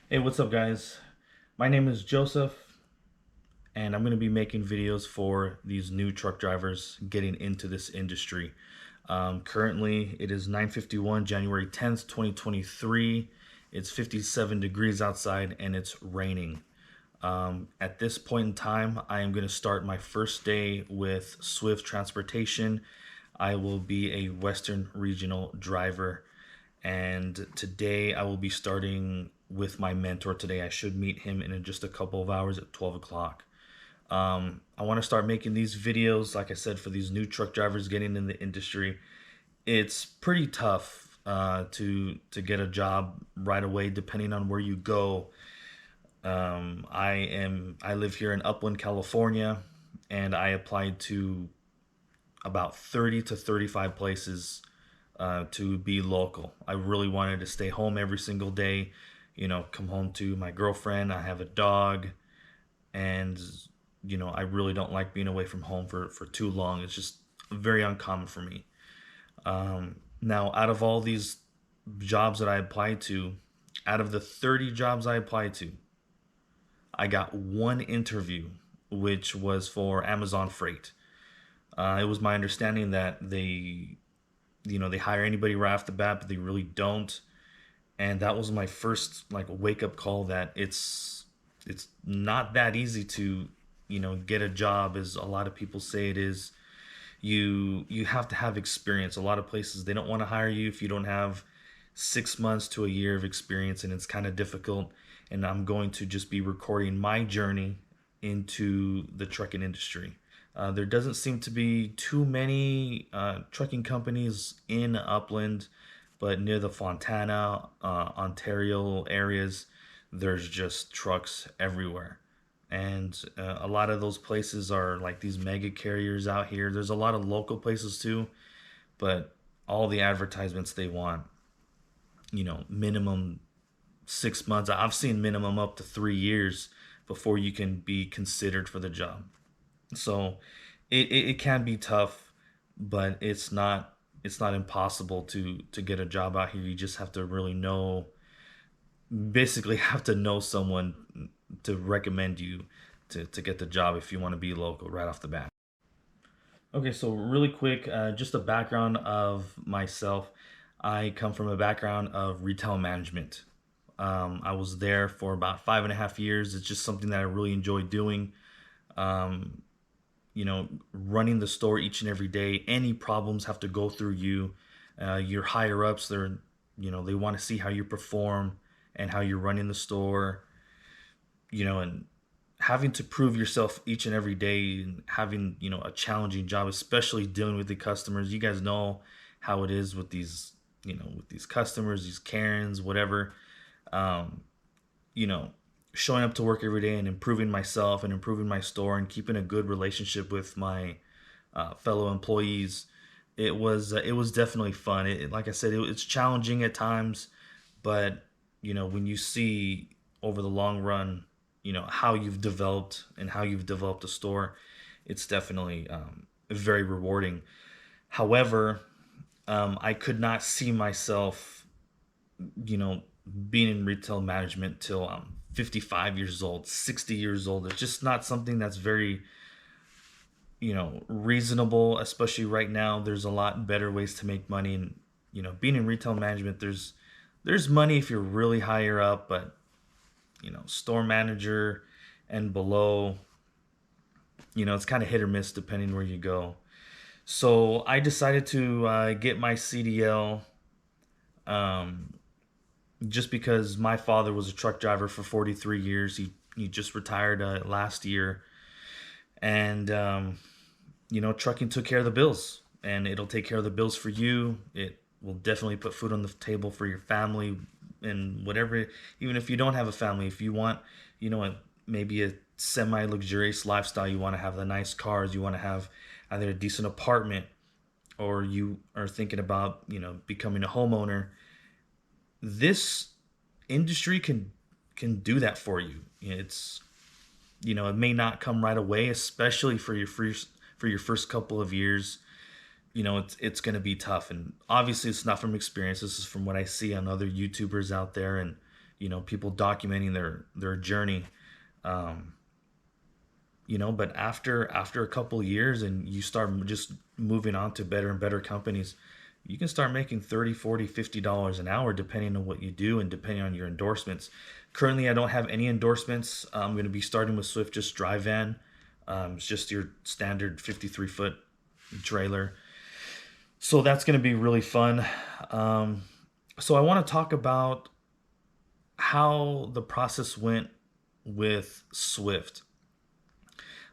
Hey, what's up, guys? My name is Joseph, and I'm going to be making videos for these new truck drivers getting into this industry. Currently, it is 9:51, January 10th, 2023. It's 57 degrees outside, and it's raining. At this point in time, I am going to start my first day with Swift Transportation. I will be a Western Regional driver, and today I will be starting with my mentor today. I should meet him in just a couple of hours at 12 o'clock. I want to start making these videos, like I said, for these new truck drivers getting in the industry. It's pretty tough to get a job right away, depending on where you go. I live here in Upland, California, and I applied to about 30 to 35 places to be local. I really wanted to stay home every single day, come home to my girlfriend. I have a dog, and I really don't like being away from home for too long. It's just very uncommon for me. Now, out of all these jobs that I applied to, out of the 30 jobs I applied to, I got one interview, which was for Amazon Freight. It was my understanding that they hire anybody right off the bat, but they really don't. And that was my first like wake up call that it's not that easy to get a job as a lot of people say it is. You have to have experience. A lot of places, they don't want to hire you if you don't have 6 months to a year of experience, and it's kind of difficult. And I'm going to just be recording my journey into the trucking industry. There doesn't seem to be too many trucking companies in Upland, but near the Fontana, Ontario areas, there's just trucks everywhere. And a lot of those places are like these mega carriers out here. There's a lot of local places too, but all the advertisements they want, minimum 6 months. I've seen minimum up to 3 years before you can be considered for the job. So it can be tough, but it's not impossible to get a job out here. You just have to really know, basically have to know someone to recommend you to get the job if you want to be local right off the bat. Okay, so really quick, just a background of myself. I come from a background of retail management. I was there for about 5.5 years. It's just something that I really enjoy doing. Um, Running the store each and every day. Any problems have to go through you. Your higher ups, they want to see how you perform and how you're running the store. And having to prove yourself each and every day, and having a challenging job, especially dealing with the customers. You guys know how it is with these customers, these Karens, whatever. Um, you know, Showing up to work every day and improving myself and improving my store and keeping a good relationship with my fellow employees. It was definitely fun. Like I said, it's challenging at times, but when you see over the long run, how you've developed and how you've developed a store, it's definitely very rewarding. However, I could not see myself, you know, being in retail management till I'm 55 years old, 60 years old. It's just not something that's very, reasonable, especially right now. There's a lot better ways to make money. And, being in retail management, there's money if you're really higher up, but, store manager and below, it's kind of hit or miss depending where you go. So I decided to get my CDL, um, just because my father was a truck driver for 43 years. He just retired last year, and trucking took care of the bills, and it'll take care of the bills for you. It will definitely put food on the table for your family, and whatever. Even if you don't have a family, if you want, maybe a semi-luxurious lifestyle, you want to have the nice cars, you want to have either a decent apartment, or you are thinking about becoming a homeowner. This industry can do that for you. It's it may not come right away, especially for your first couple of years. It's going to be tough, and obviously it's not from experience. This is from what I see on other YouTubers out there and people documenting their journey. Um, but after a couple years and you start just moving on to better and better companies, you can start making 30, 40, $50 an hour depending on what you do and depending on your endorsements. Currently I don't have any endorsements. I'm going to be starting with Swift just dry van. It's just your standard 53-foot trailer, so that's going to be really fun. um, so I want to talk about how the process went with Swift.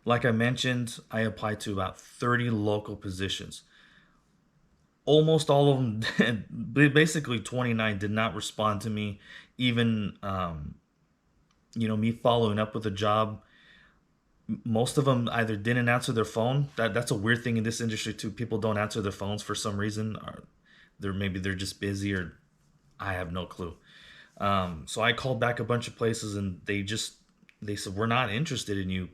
Like I mentioned, I applied to about 30 local positions. Almost all of them, basically 29, did not respond to me. Even, me following up with a job, most of them either didn't answer their phone. That's a weird thing in this industry too. People don't answer their phones for some reason. Or maybe they're just busy, or I have no clue. So I called back a bunch of places, and they said we're not interested in you.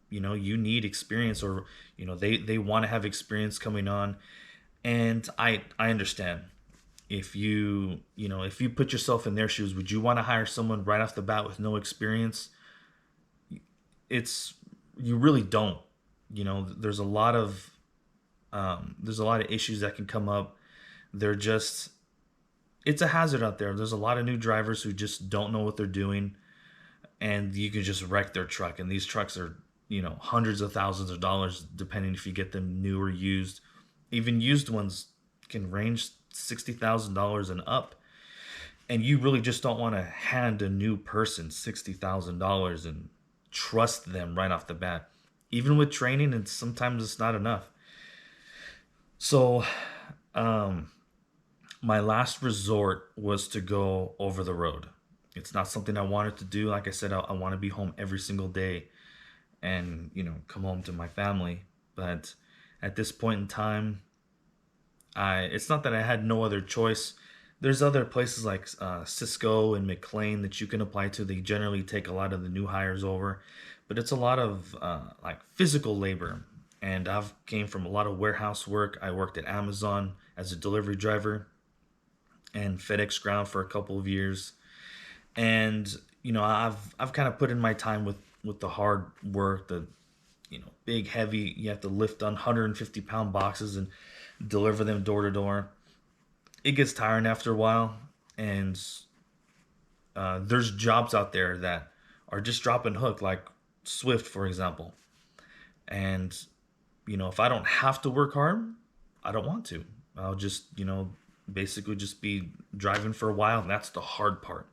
You need experience, or they want to have experience coming on. And I understand. If you put yourself in their shoes, would you want to hire someone right off the bat with no experience? It's You really don't. There's a lot of issues that can come up. They're just It's a hazard out there. There's a lot of new drivers who just don't know what they're doing, and you can just wreck their truck. And these trucks are, hundreds of thousands of dollars, depending if you get them new or used. Even used ones can range $60,000 and up. And you really just don't want to hand a new person $60,000 and trust them right off the bat. Even with training, and sometimes it's not enough. So, um, my last resort was to go over the road. It's not something I wanted to do. Like I said, I want to be home every single day and, come home to my family. But at this point in time, it's not that I had no other choice. There's other places like Cisco and McLean that you can apply to. They generally take a lot of the new hires over, but it's a lot of like physical labor. And I've came from a lot of warehouse work. I worked at Amazon as a delivery driver and FedEx Ground for a couple of years. And I've kind of put in my time with the hard work, the big heavy. You have to lift on 150-pound boxes and deliver them door to door. It gets tiring after a while, and there's jobs out there that are just dropping hook, like Swift, for example. And if I don't have to work hard, I don't want to. I'll just basically just be driving for a while, and that's the hard part.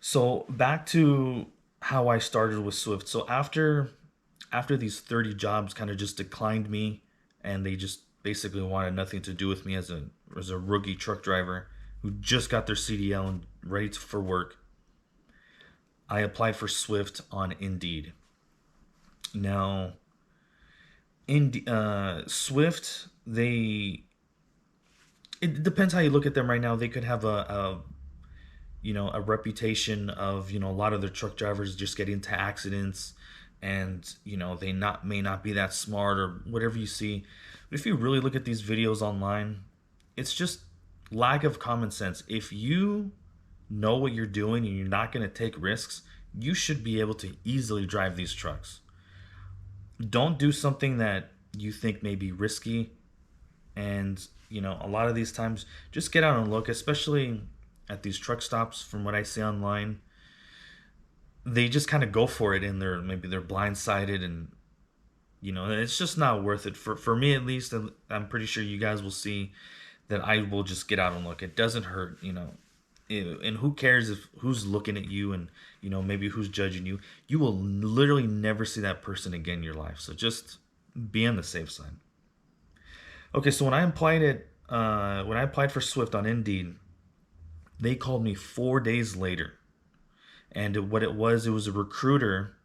So back to how I started with Swift. So after these 30 jobs kind of just declined me, and they just basically wanted nothing to do with me as a rookie truck driver who just got their CDL and ready for work, I applied for Swift on Indeed. Now, Swift, it depends how you look at them right now. They could have a reputation of a lot of their truck drivers just get into accidents, and they may not be that smart or whatever you see. But if you really look at these videos online, it's just lack of common sense. If you know what you're doing and you're not going to take risks, you should be able to easily drive these trucks. Don't do something that you think may be risky. And a lot of these times, just get out and look, especially at these truck stops. From what I see online, they just kind of go for it, and maybe they're blindsided, and it's just not worth it for me, at least. I'm pretty sure you guys will see that I will just get out and look. It doesn't hurt. And who cares if who's looking at you, and maybe who's judging you. You will literally never see that person again in your life. So just be on the safe side. Okay, so when I applied for Swift on Indeed, they called me 4 days later. And what it was a recruiter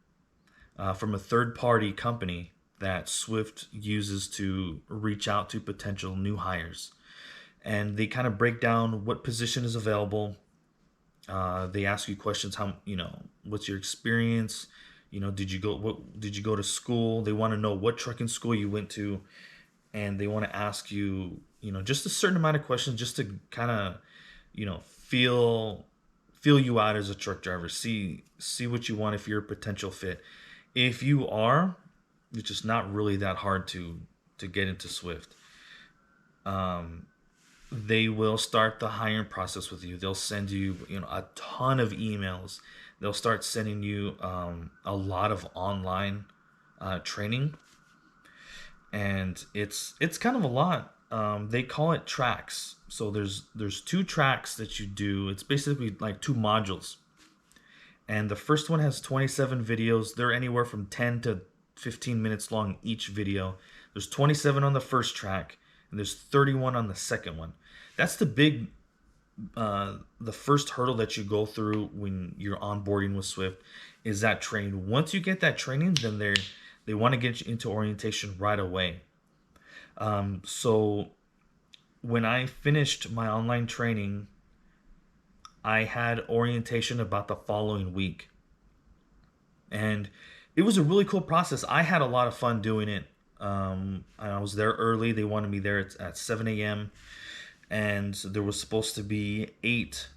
from a third-party company that Swift uses to reach out to potential new hires. And they kind of break down what position is available. They ask you questions. What's your experience? Did you go to school? They want to know what trucking school you went to, and they want to ask you, just a certain amount of questions, just to kind of, feel feel you out as a truck driver. See what you want if you're a potential fit. If you are, it's just not really that hard to get into Swift. They will start the hiring process with you. They'll send you, a ton of emails. They'll start sending you a lot of online training, and it's kind of a lot. They call it tracks. So there's two tracks that you do. It's basically like two modules, and the first one has 27 videos. They're anywhere from 10 to 15 minutes long each video. There's 27 on the first track, and there's 31 on the second one. That's the first hurdle that you go through when you're onboarding with Swift, is that training. Once you get that training, then they want to get you into orientation right away. So when I finished my online training, I had orientation about the following week. And it was a really cool process. I had a lot of fun doing it. I was there early. They wanted me there at 7 a.m. And there was supposed to be there's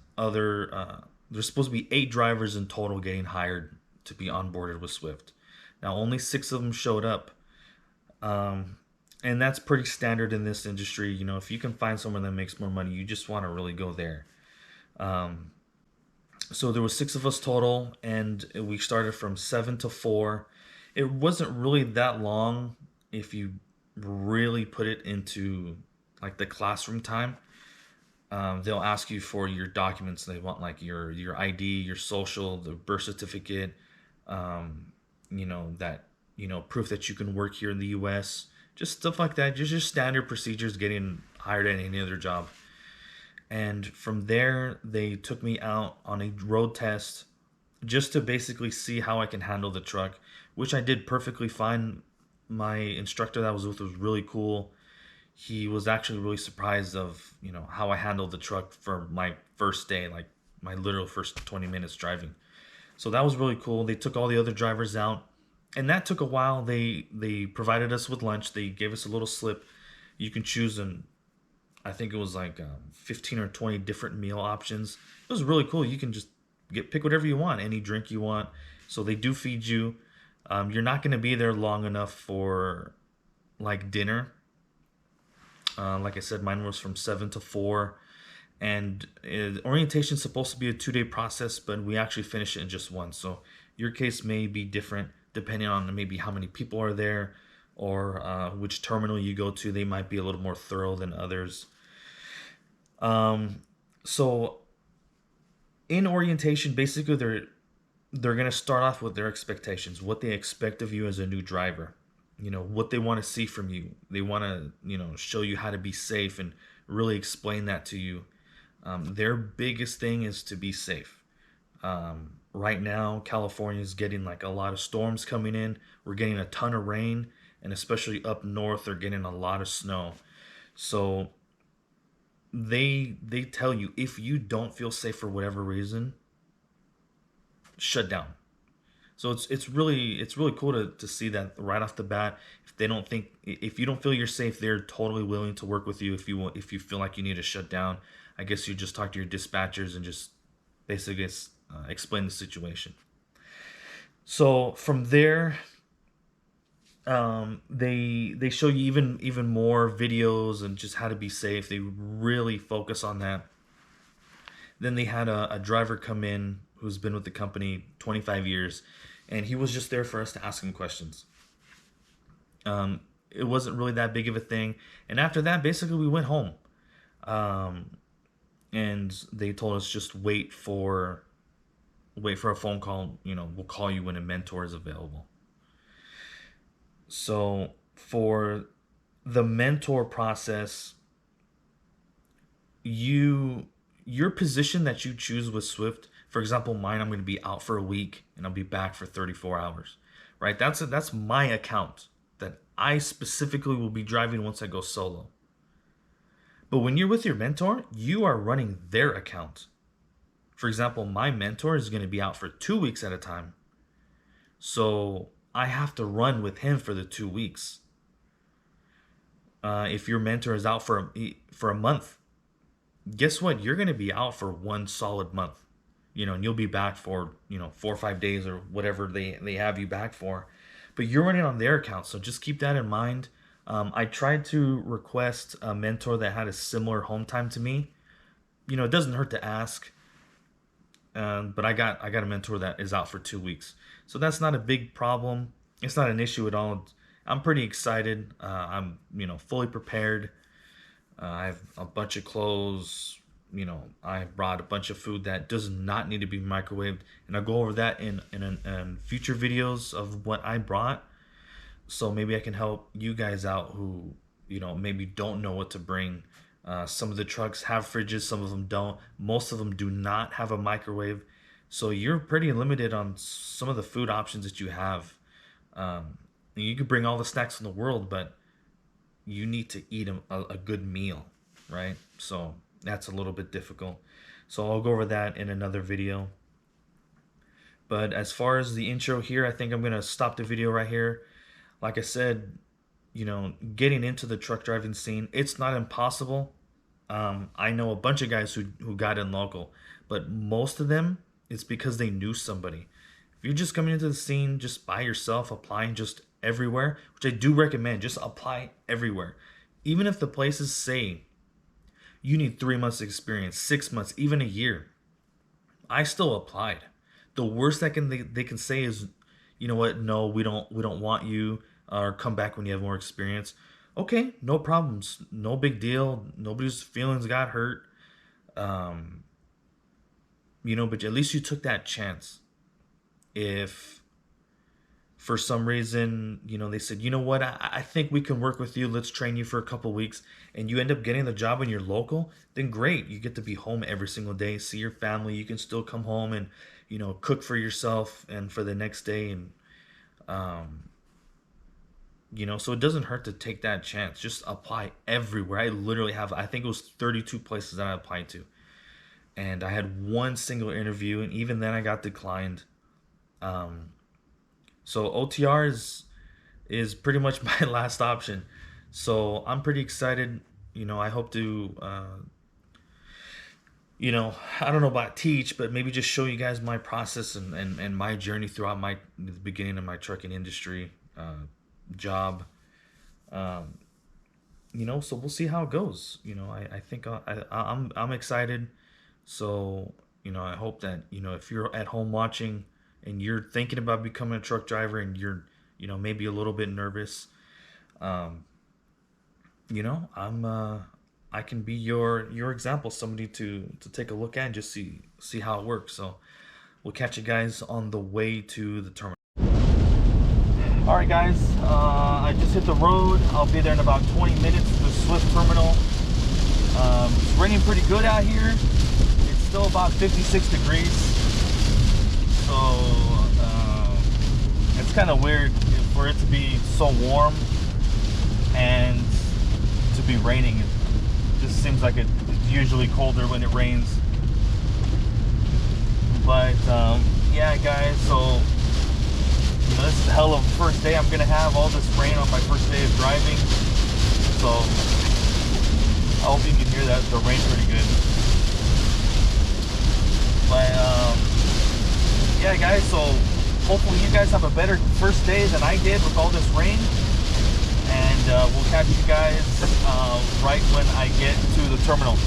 supposed to be 8 drivers in total getting hired to be onboarded with Swift. Now, only 6 of them showed up. And that's pretty standard in this industry. If you can find someone that makes more money, you just want to really go there. So there was 6 of us total, and we started from 7 to 4. It wasn't really that long if you really put it into like the classroom time. They'll ask you for your documents. They want like your ID, your social, the birth certificate, that proof that you can work here in the U.S. Just stuff like that. Just standard procedures getting hired at any other job. And from there, they took me out on a road test just to basically see how I can handle the truck, which I did perfectly fine. My instructor that I was with was really cool. He was actually really surprised of, how I handled the truck for my first day, like my literal first 20 minutes driving. So that was really cool. They took all the other drivers out, and that took a while. They provided us with lunch. They gave us a little slip. You can choose, and I think it was like 15 or 20 different meal options. It was really cool. You can just pick whatever you want, any drink you want. So they do feed you. You're not going to be there long enough for like dinner. Like I said, mine was from 7 to 4. And orientation is supposed to be a 2-day process, but we actually finished it in just one. So your case may be different depending on maybe how many people are there, or which terminal you go to. They might be a little more thorough than others. So in orientation, basically they're going to start off with their expectations, what they expect of you as a new driver, what they want to see from you. They want to, show you how to be safe and really explain that to you. Their biggest thing is to be safe. Right now, California is getting like a lot of storms coming in. We're getting a ton of rain, and especially up north, they're getting a lot of snow. So they tell you, if you don't feel safe for whatever reason, shut down. So it's really cool to see that right off the bat. If you don't feel you're safe, they're totally willing to work with you. If you feel like you need to shut down, I guess you just talk to your dispatchers and just basically explain the situation. So from there, they show you even more videos and just how to be safe. They really focus on that. Then they had a driver come in who's been with the company 25 years, and he was just there for us to ask him questions. It wasn't really that big of a thing, and after that, basically we went home. And they told us just wait for a phone call. We'll call you when a mentor is available. So for the mentor process, your position that you choose with Swift, for example, mine, I'm going to be out for a week and I'll be back for 34 hours, right? That's my account that I specifically will be driving once I go solo. But when you're with your mentor, you are running their account. For example, my mentor is going to be out for 2 weeks at a time. So I have to run with him for the 2 weeks. If your mentor is out for a month, guess what? You're going to be out for one solid month. and you'll be back for 4 or 5 days or whatever they have you back for, but you're running on their account, so just keep that in mind. I tried to request a mentor that had a similar home time to me. It doesn't hurt to ask. But I got a mentor that is out for 2 weeks, so that's not a big problem. It's not an issue at all. I'm pretty excited. I'm fully prepared. I have a bunch of clothes. I brought a bunch of food that does not need to be microwaved, and I'll go over that in future videos of what I brought. So maybe I can help you guys out who maybe don't know what to bring. Some of the trucks have fridges, some of them don't. Most of them do not have a microwave, so you're pretty limited on some of the food options that you have. You can bring all the snacks in the world, but you need to eat a good meal, right? So that's a little bit difficult. So I'll go over that in another video. But as far as the intro here, I think I'm gonna stop the video right here. Like I said, getting into the truck driving scene, it's not impossible. I know a bunch of guys who got in local, but most of them, it's because they knew somebody. If you're just coming into the scene just by yourself, applying just everywhere, which I do recommend, just apply everywhere. Even if the places say you need 3 months experience, 6 months, even a year, I still applied. The worst that they can say is, you know what, no, we don't want you, or come back when you have more experience. Okay, no problems, no big deal. Nobody's feelings got hurt. But at least you took that chance. If for some reason, they said, you know what, I think we can work with you. Let's train you for a couple weeks, and you end up getting the job and you're local, then great. You get to be home every single day, see your family. You can still come home and, cook for yourself and for the next day. And, so it doesn't hurt to take that chance. Just apply everywhere. I literally have, I think it was 32 places that I applied to. And I had one single interview, and even then I got declined. So OTR is pretty much my last option. So I'm pretty excited. I hope to, I don't know about teach, but maybe just show you guys my process and my journey throughout the beginning of my trucking industry job. So we'll see how it goes. I think I'm excited. So, I hope that, if you're at home watching and you're thinking about becoming a truck driver and you're, maybe a little bit nervous, I can be your example, somebody to take a look at and just see how it works. So we'll catch you guys on the way to the terminal. All right, guys, I just hit the road. I'll be there in about 20 minutes to the Swift terminal. It's raining pretty good out here. It's still about 56 degrees. So it's kind of weird for it to be so warm and to be raining. It just seems like it's usually colder when it rains. But yeah, guys, so this is a hell of a first day I'm gonna have, all this rain on my first day of driving. So I hope you can hear that, the rain pretty good. But yeah, guys, so hopefully you guys have a better first day than I did with all this rain. And we'll catch you guys right when I get to the terminal.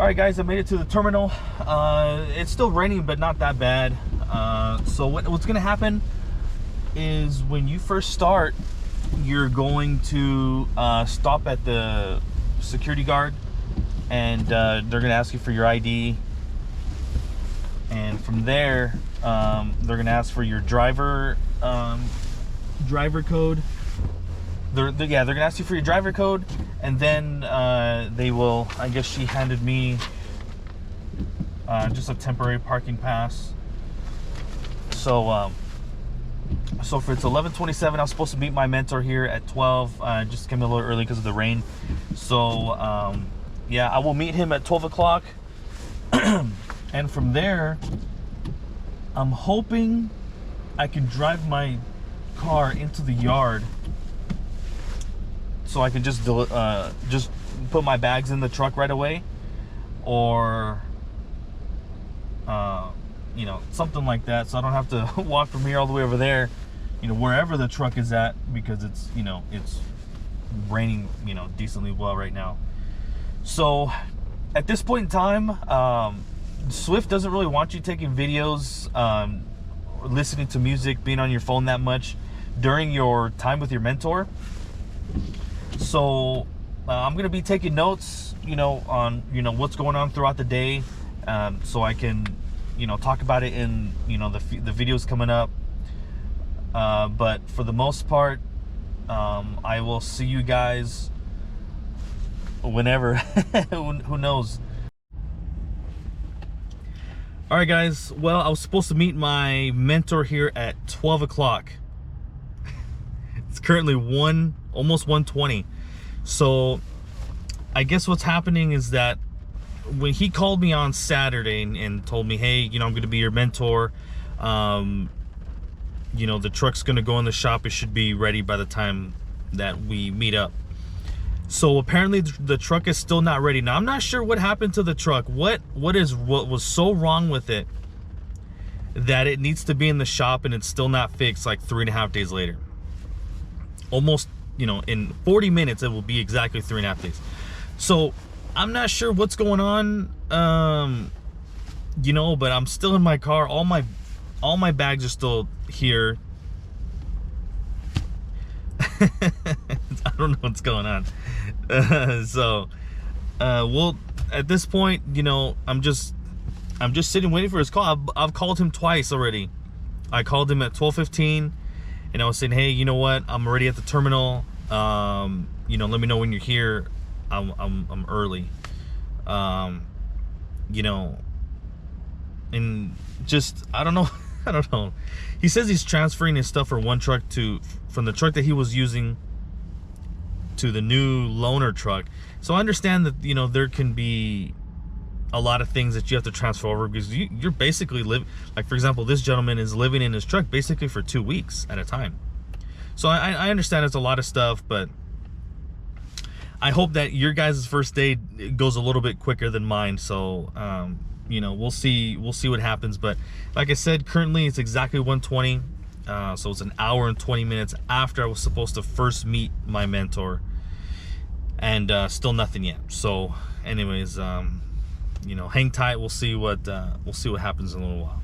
All right, guys, I made it to the terminal. It's still raining, but not that bad. So what's gonna happen is when you first start, you're going to stop at the security guard, and they're gonna ask you for your ID, and from there they're gonna ask for your driver code. They're gonna ask you for your driver code, and then they will. I guess she handed me just a temporary parking pass. So for it's 11:27. I was supposed to meet my mentor here at 12. Just came a little early because of the rain. So yeah, I will meet him at 12 o'clock, and from there, I'm hoping I can drive my car into the yard, so I can just put my bags in the truck right away, or you know, something like that, so I don't have to walk from here all the way over there, you know, wherever the truck is at, because it's, you know, it's raining, you know, decently well right now. So at this point in time, Swift doesn't really want you taking videos, listening to music, being on your phone that much during your time with your mentor. So I'm gonna be taking notes, you know, on, you know, what's going on throughout the day, so I can, you know, talk about it in, you know, the videos coming up. But for the most part, I will see you guys whenever. Who knows? All right, guys. Well, I was supposed to meet my mentor here at 12 o'clock. It's currently almost 1:20. So I guess what's happening is that when he called me on Saturday and told me, hey, you know, I'm going to be your mentor, you know, the truck's going to go in the shop, it should be ready by the time that we meet up. So apparently the truck is still not ready. Now I'm not sure what happened to the truck. What was so wrong with it that it needs to be in the shop and it's still not fixed, like 3.5 days later. Almost, you know, in 40 minutes it will be exactly 3.5 days. So I'm not sure what's going on, you know, but I'm still in my car. All my bags are still here. I don't know what's going on. We'll, at this point, you know, I'm just sitting waiting for his call. I've called him twice already. I called him at 12:15, and I was saying, hey, you know what, I'm already at the terminal, you know, let me know when you're here. I'm early, you know, and just, I don't know. I don't know. He says he's transferring his stuff from one truck from the truck that he was using to the new loaner truck. So I understand that, you know, there can be a lot of things that you have to transfer over, because you're basically like, for example, this gentleman is living in his truck basically for 2 weeks at a time. So I understand it's a lot of stuff, but I hope that your guys' first day goes a little bit quicker than mine. So you know, we'll see what happens. But like I said, currently it's exactly 1:20, so it's an hour and 20 minutes after I was supposed to first meet my mentor, and still nothing yet. So anyways, you know, hang tight. We'll see what happens in a little while.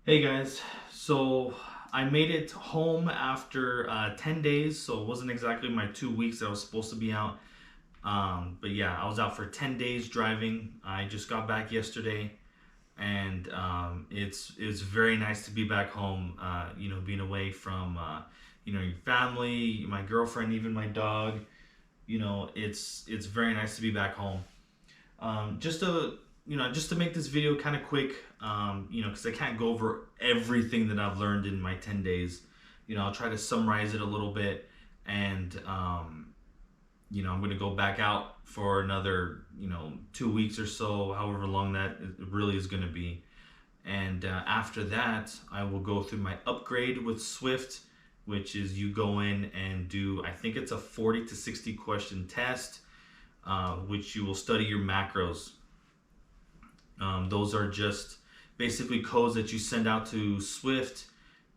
Hey guys, so I made it home after 10 days, so it wasn't exactly my 2 weeks that I was supposed to be out. But yeah, I was out for 10 days driving. I just got back yesterday, and it's very nice to be back home, you know, being away from you know, your family, my girlfriend, even my dog. You know, it's very nice to be back home. Just to make this video kind of quick, you know, because I can't go over everything that I've learned in my 10 days. You know, I'll try to summarize it a little bit, and you know, I'm going to go back out for another, you know, 2 weeks or so, however long that really is going to be. And after that, I will go through my upgrade with Swift, which is you go in and do, I think it's a 40 to 60 question test, which you will study your macros. Those are just basically codes that you send out to Swift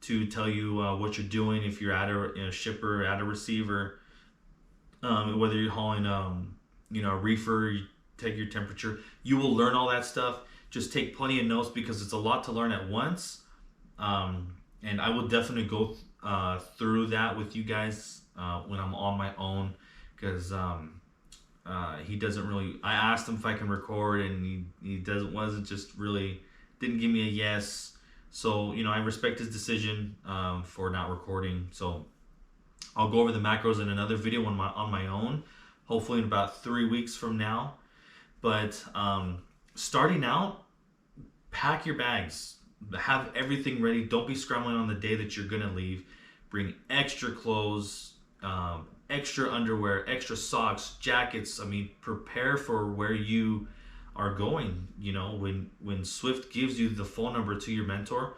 to tell you what you're doing, if you're at a shipper, at a receiver, whether you're hauling you know, a reefer, you take your temperature. You will learn all that stuff. just take plenty of notes because it's a lot to learn at once. And I will definitely go through that with you guys when I'm on my own, because he doesn't really. I asked him if I can record, and he doesn't wasn't just really didn't give me a yes. So I respect his decision for not recording. So I'll go over the macros in another video on my own, hopefully in about 3 weeks from now. But starting out, pack your bags. Have everything ready. Don't be scrambling on the day that you're gonna leave. Bring extra clothes, extra underwear, extra socks, jackets. I mean, prepare for where you are going. When Swift gives you the phone number to your mentor,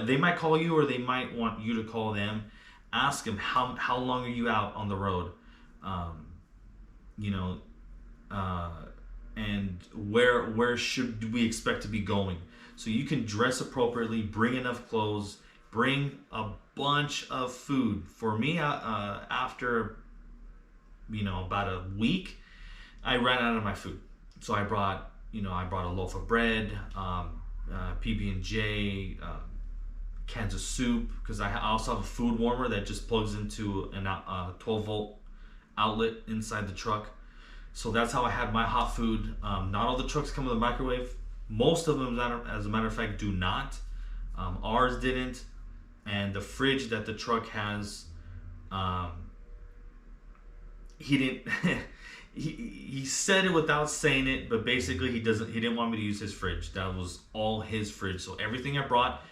they might call you or they might want you to call them. Ask them how long are you out on the road, you know, and where should we expect to be going, so you can dress appropriately, bring enough clothes, bring a bunch of food. For me, after about a week, I ran out of my food, so I brought a loaf of bread, PB&J, cans of soup, because I also have a food warmer that just plugs into a 12-volt outlet inside the truck. So that's how I had my hot food. Not all the trucks come with a microwave. Most of them, as a matter of fact, do not. Ours didn't. And the fridge that the truck has, he didn't. he said it without saying it, but basically he didn't want me to use his fridge. That was all his fridge. So everything I brought,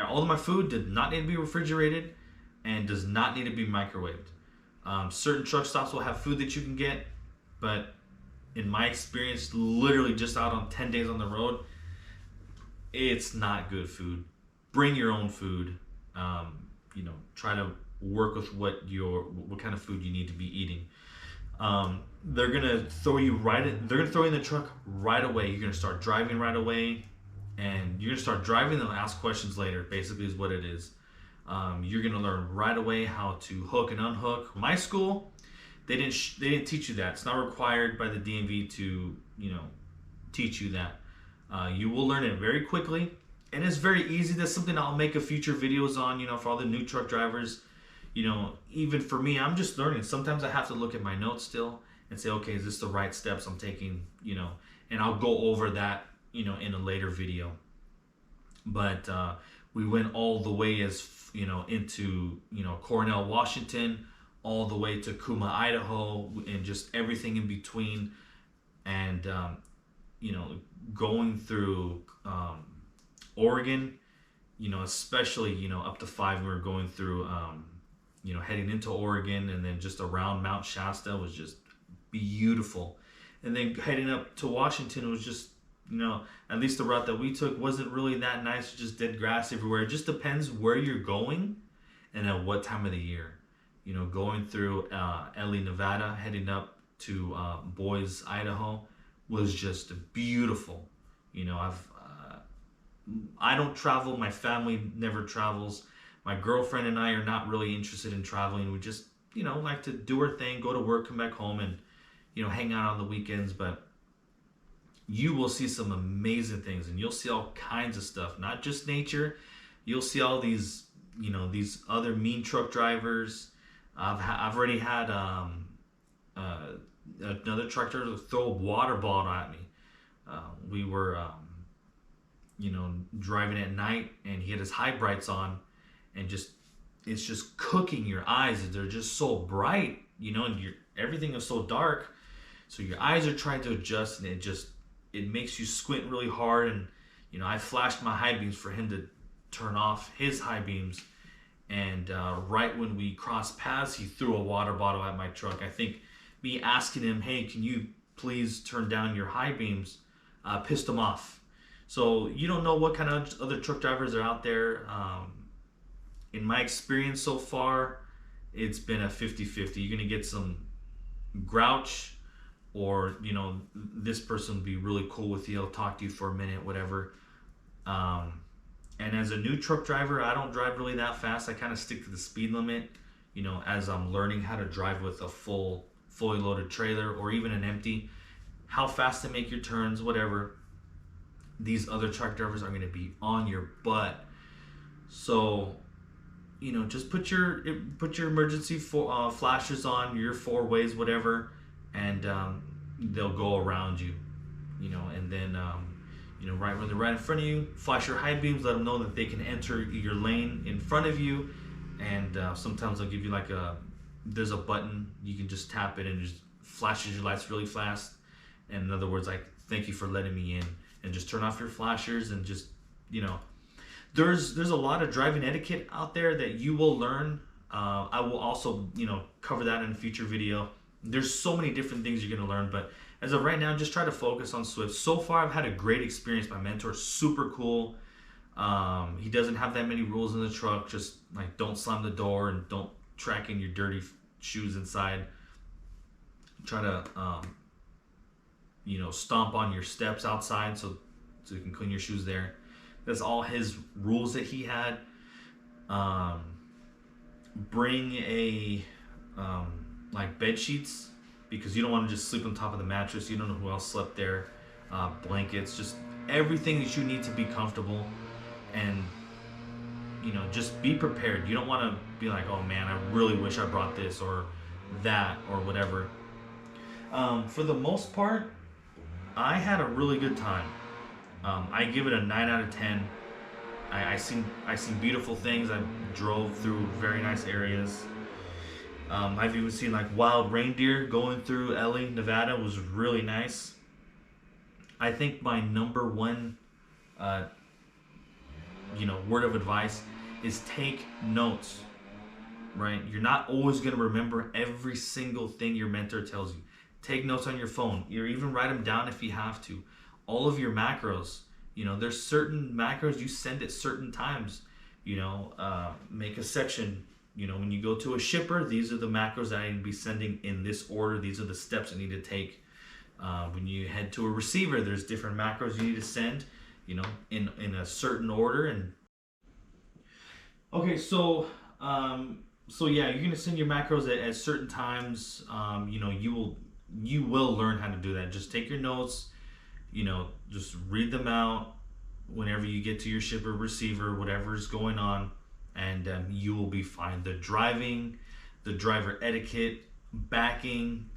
all of my food did not need to be refrigerated and does not need to be microwaved. Certain truck stops will have food that you can get, but in my experience, literally just out on 10 days on the road, it's not good food. Bring your own food. Try to work with what kind of food you need to be eating. They're gonna throw you in the truck right away. You're gonna start driving right away, and you're gonna start driving and ask questions later. Basically, is what it is. You're gonna learn right away how to hook and unhook. My school, they didn't teach you that. It's not required by the DMV to teach you that. You will learn it very quickly, and it's very easy. That's something I'll make a future videos on. For all the new truck drivers. Even for me, I'm just learning. Sometimes I have to look at my notes still and say, okay, is this the right steps I'm taking? And I'll go over that, in a later video. But we went all the way into Cornell, Washington, all the way to Kuma, Idaho, and just everything in between. And going through Oregon, especially up to 5, we were going through heading into Oregon, and then just around Mount Shasta was just beautiful. And then heading up to Washington was just, at least the route that we took wasn't really that nice. Just dead grass everywhere. It just depends where you're going and at what time of the year. Going through LA, Nevada, heading up to Boise, Idaho was just beautiful. I don't travel. My family never travels. My girlfriend and I are not really interested in traveling. We just, like to do our thing, go to work, come back home, and, hang out on the weekends. But you will see some amazing things, and you'll see all kinds of stuff, not just nature. You'll see all these, these other mean truck drivers. I've already had another truck driver throw a water bottle at me. We were, driving at night, and he had his high brights on. And it's just cooking your eyes. They're just so bright, and everything is so dark. So your eyes are trying to adjust, and it makes you squint really hard. And, I flashed my high beams for him to turn off his high beams. And right when we crossed paths, he threw a water bottle at my truck. I think me asking him, hey, can you please turn down your high beams, pissed him off. So you don't know what kind of other truck drivers are out there. In my experience so far, it's been a 50-50. You're going to get some grouch, or, this person will be really cool with you. He'll talk to you for a minute, whatever. And as a new truck driver, I don't drive really that fast. I kind of stick to the speed limit, as I'm learning how to drive with a fully loaded trailer, or even an empty, how fast to make your turns, whatever. these other truck drivers are going to be on your butt. So, just put your emergency flashes on, your four ways, whatever, and they'll go around you. And then right when they're right in front of you, flash your high beams, let them know that they can enter your lane in front of you. And sometimes they'll give you there's a button, you can just tap it and it just flashes your lights really fast. And in other words, thank you for letting me in. And just turn off your flashers and just, there's a lot of driving etiquette out there that you will learn. I will also, cover that in a future video. There's so many different things you're going to learn, but as of right now, just try to focus on Swift. So far, I've had a great experience. My mentor's super cool. He doesn't have that many rules in the truck. Just don't slam the door and don't track in your dirty shoes inside. Try to, stomp on your steps outside so you can clean your shoes there. That's all his rules that he had. Bring a bed sheets, because you don't want to just sleep on top of the mattress. You don't know who else slept there. Blankets, just everything that you need to be comfortable, and just be prepared. You don't want to be like, oh man, I really wish I brought this or that or whatever. For the most part, I had a really good time. I give it a 9 out of 10. I seen beautiful things. I drove through very nice areas. I've even seen wild reindeer going through LA, Nevada. Was really nice. I think my number one, word of advice is take notes. Right? You're not always going to remember every single thing your mentor tells you. Take notes on your phone. You even write them down if you have to. All of your macros. There's certain macros you send at certain times. Make a section. When you go to a shipper, these are the macros that I need to be sending in this order. These are the steps I need to take. When you head to a receiver, there's different macros you need to send, in a certain order. And okay, so yeah, you're gonna send your macros at certain times. You will learn how to do that. Just take your notes. Just read them out whenever you get to your shipper, receiver, whatever's going on, and you will be fine. The driving, the driver etiquette, backing,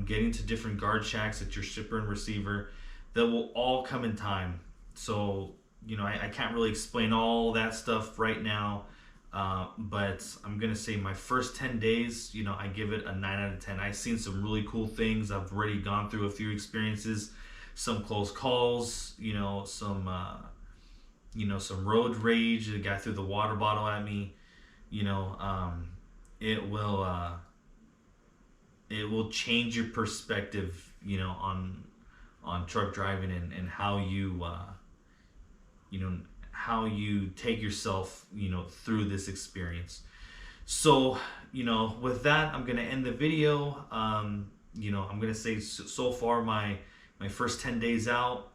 getting to different guard shacks at your shipper and receiver, that will all come in time. So, I can't really explain all that stuff right now, but I'm going to say my first 10 days, I give it a 9 out of 10. I've seen some really cool things. I've already gone through a few experiences, some close calls, some road rage. The guy threw the water bottle at me. It will change your perspective, on truck driving and how you take yourself, through this experience. So, with that, I'm gonna end the video. I'm gonna say so far my first 10 days out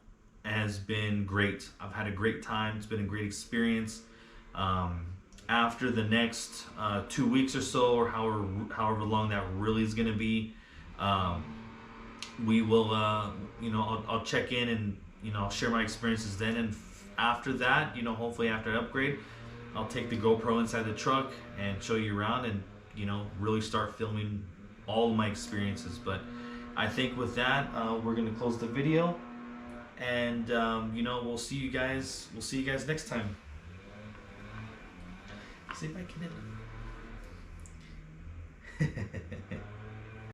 has been great. I've had a great time. It's been a great experience. After the next 2 weeks or so, or however long that really is going to be, we will, I'll check in and, I'll share my experiences then. And after that, hopefully after I upgrade, I'll take the GoPro inside the truck and show you around and, really start filming all of my experiences. But I think with that, we're going to close the video. And we'll see you guys next time. See if I can